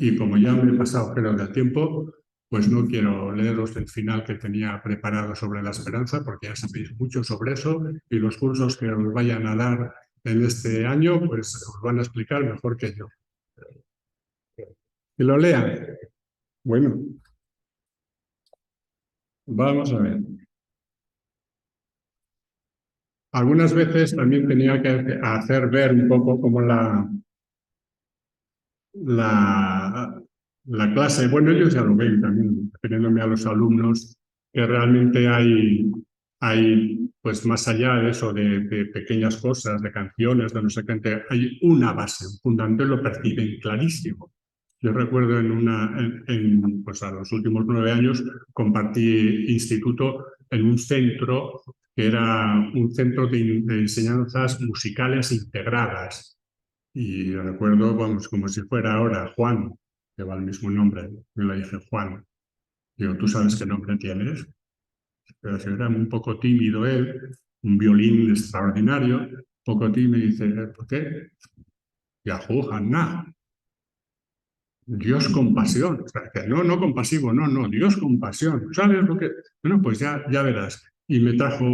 Y como ya me he pasado creo del tiempo, pues no quiero leeros el final que tenía preparado sobre la esperanza, porque ya sabéis mucho sobre eso y los cursos que os vayan a dar en este año, pues os van a explicar mejor que yo. Que lo lean. Bueno, vamos a ver. Algunas veces también tenía que hacer ver un poco como la, la clase, bueno, ellos ya lo ven también, refiriéndome a los alumnos, que realmente hay pues más allá de eso, de pequeñas cosas, de canciones, de no sé qué, hay una base, un fundamento, y lo perciben clarísimo. Yo recuerdo pues a los últimos 9 años compartí instituto en un centro que era un centro de enseñanzas musicales integradas. Y recuerdo, vamos, como si fuera ahora Juan, que va el mismo nombre. Yo le dije, Juan, digo, ¿tú sabes qué nombre tienes? Pero si era un poco tímido él, un violín extraordinario, un poco tímido, y dice, ¿por qué? Yahoo, Hanna. Dios compasión. O sea, que no, no compasivo, no, no, Dios compasión. ¿Sabes lo que? Bueno, pues ya verás. Y me trajo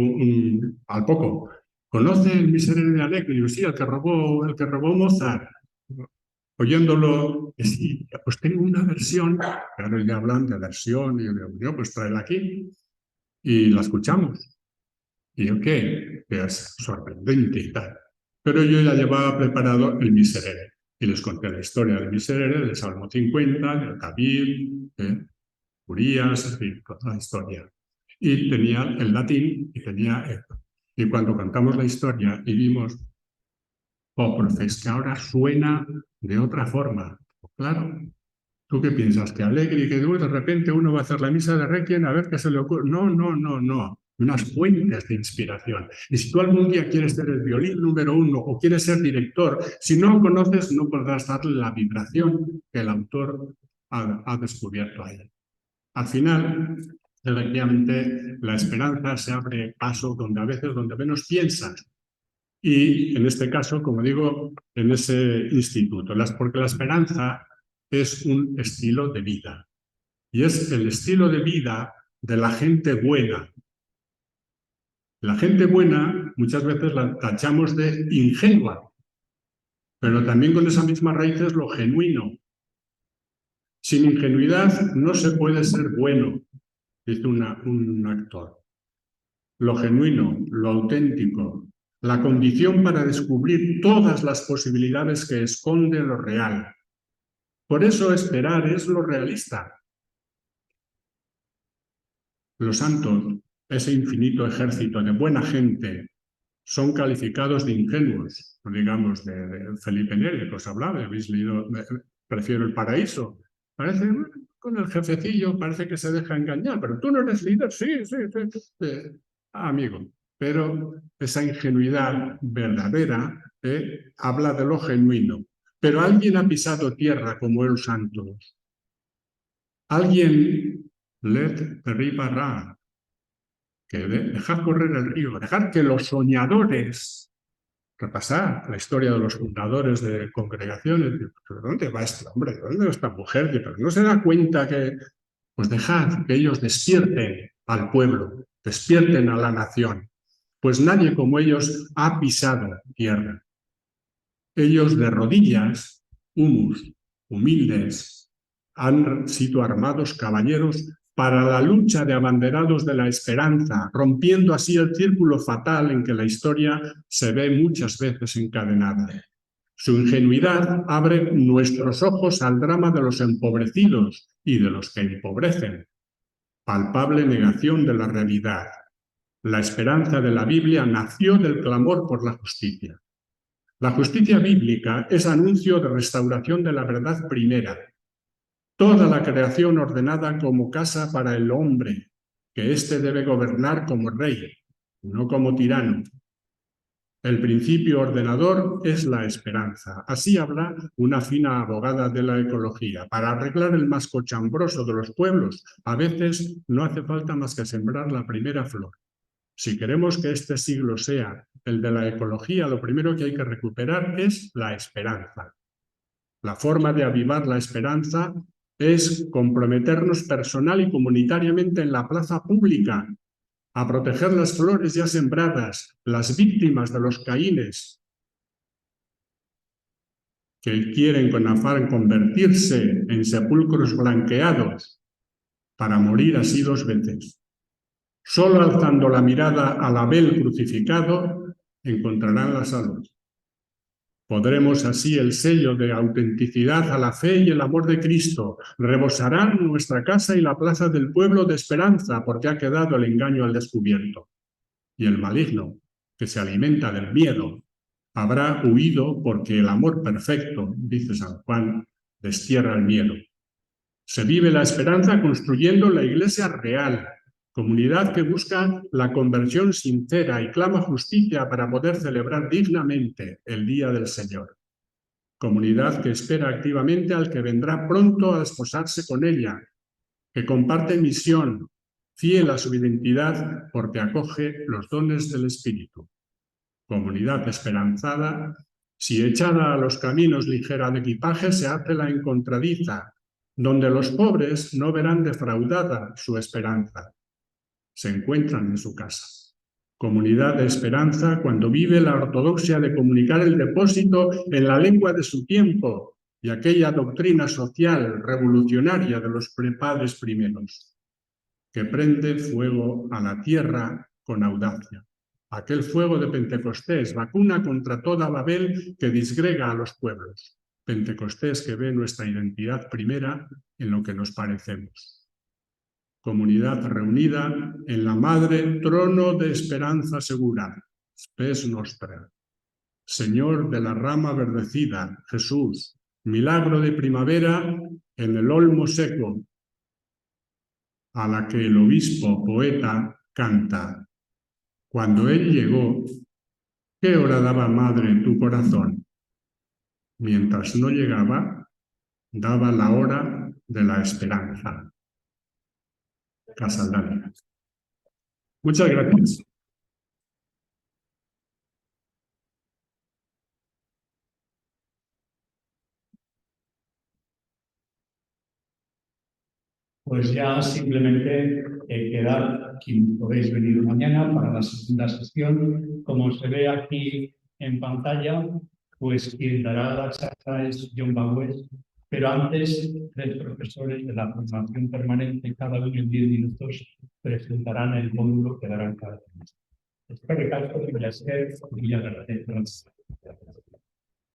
al poco. ¿Conoce el Miserere de Allegri? Y yo, sí, el que robó Mozart. Oyéndolo, sí, pues tengo una versión, claro, ya hablan de versión, y yo digo, yo, pues tráela aquí y la escuchamos. Y yo, ¿qué? Que es sorprendente y tal. Pero yo ya llevaba preparado el Miserere y les conté la historia del Miserere, del Salmo 50, del David, Urias, en fin, toda la historia. Y tenía el latín y tenía esto. Y cuando cantamos la historia y vimos, oh, profe, es que ahora suena de otra forma. Claro, ¿tú qué piensas? ¿Que alegre y que de repente uno va a hacer la misa de Requiem a ver qué se le ocurre? No, no, no, no. Unas fuentes de inspiración. Y si tú algún día quieres ser el violín número 1 o quieres ser director, si no lo conoces, no podrás darle la vibración que el autor ha descubierto ahí. Al final, efectivamente, la esperanza se abre paso donde menos piensas. Y en este caso, como digo, en ese instituto, porque la esperanza es un estilo de vida y es el estilo de vida de la gente buena. La gente buena muchas veces la tachamos de ingenua, pero también con esa misma raíz es lo genuino. Sin ingenuidad no se puede ser bueno. dice un actor. Lo genuino, lo auténtico, la condición para descubrir todas las posibilidades que esconde lo real. Por eso esperar es lo realista. Los santos, ese infinito ejército de buena gente, son calificados de ingenuos, digamos, de Felipe Neri, que os hablaba, habéis leído, prefiero el paraíso. Parece, con el jefecillo parece que se deja engañar, pero tú no eres líder, sí. Amigo, pero esa ingenuidad verdadera habla de lo genuino. Pero alguien ha pisado tierra como los santos. Alguien, let the river run, que dejad correr el río, dejad que los soñadores, repasar la historia de los fundadores de congregaciones, ¿pero dónde va este hombre? ¿Dónde va esta mujer? Pero no se da cuenta que, pues dejad que ellos despierten al pueblo, despierten a la nación, pues nadie como ellos ha pisado tierra. Ellos de rodillas, humildes, han sido armados caballeros para la lucha de abanderados de la esperanza, rompiendo así el círculo fatal en que la historia se ve muchas veces encadenada. Su ingenuidad abre nuestros ojos al drama de los empobrecidos y de los que empobrecen. Palpable negación de la realidad. La esperanza de la Biblia nació del clamor por la justicia. La justicia bíblica es anuncio de restauración de la verdad primera. Toda la creación ordenada como casa para el hombre, que éste debe gobernar como rey, no como tirano. El principio ordenador es la esperanza. Así habla una fina abogada de la ecología. Para arreglar el más cochambroso de los pueblos, a veces no hace falta más que sembrar la primera flor. Si queremos que este siglo sea el de la ecología, lo primero que hay que recuperar es la esperanza. La forma de avivar la esperanza es comprometernos personal y comunitariamente en la plaza pública, a proteger las flores ya sembradas, las víctimas de los caínes, que quieren con afán convertirse en sepulcros blanqueados para morir así 2 veces. Solo alzando la mirada al Abel crucificado encontrarán la salud. Podremos así el sello de autenticidad a la fe y el amor de Cristo. Rebosarán nuestra casa y la plaza del pueblo de esperanza porque ha quedado el engaño al descubierto. Y el maligno, que se alimenta del miedo, habrá huido porque el amor perfecto, dice San Juan, destierra el miedo. Se vive la esperanza construyendo la iglesia real, comunidad que busca la conversión sincera y clama justicia para poder celebrar dignamente el Día del Señor. Comunidad que espera activamente al que vendrá pronto a desposarse con ella, que comparte misión, fiel a su identidad porque acoge los dones del Espíritu. Comunidad esperanzada, si echada a los caminos ligera de equipaje, se hace la encontradiza, donde los pobres no verán defraudada su esperanza. Se encuentran en su casa. Comunidad de esperanza cuando vive la ortodoxia de comunicar el depósito en la lengua de su tiempo y aquella doctrina social revolucionaria de los padres primeros, que prende fuego a la tierra con audacia. Aquel fuego de Pentecostés, vacuna contra toda Babel que disgrega a los pueblos. Pentecostés que ve nuestra identidad primera en lo que nos parecemos. Comunidad reunida en la madre trono de esperanza segura, spes nostra. Señor de la rama verdecida, Jesús, milagro de primavera en el olmo seco, a la que el obispo poeta canta. Cuando él llegó, ¿qué hora daba madre tu corazón? Mientras no llegaba, daba la hora de la esperanza. Casaldana. Muchas gracias. Pues ya simplemente quedar, quien podéis venir mañana para la segunda sesión. Como se ve aquí en pantalla, pues quien dará la charla es John Bowes, Pero antes, 3 profesores de la formación permanente, cada uno en 10 minutos, presentarán el módulo que darán cada uno. Espero que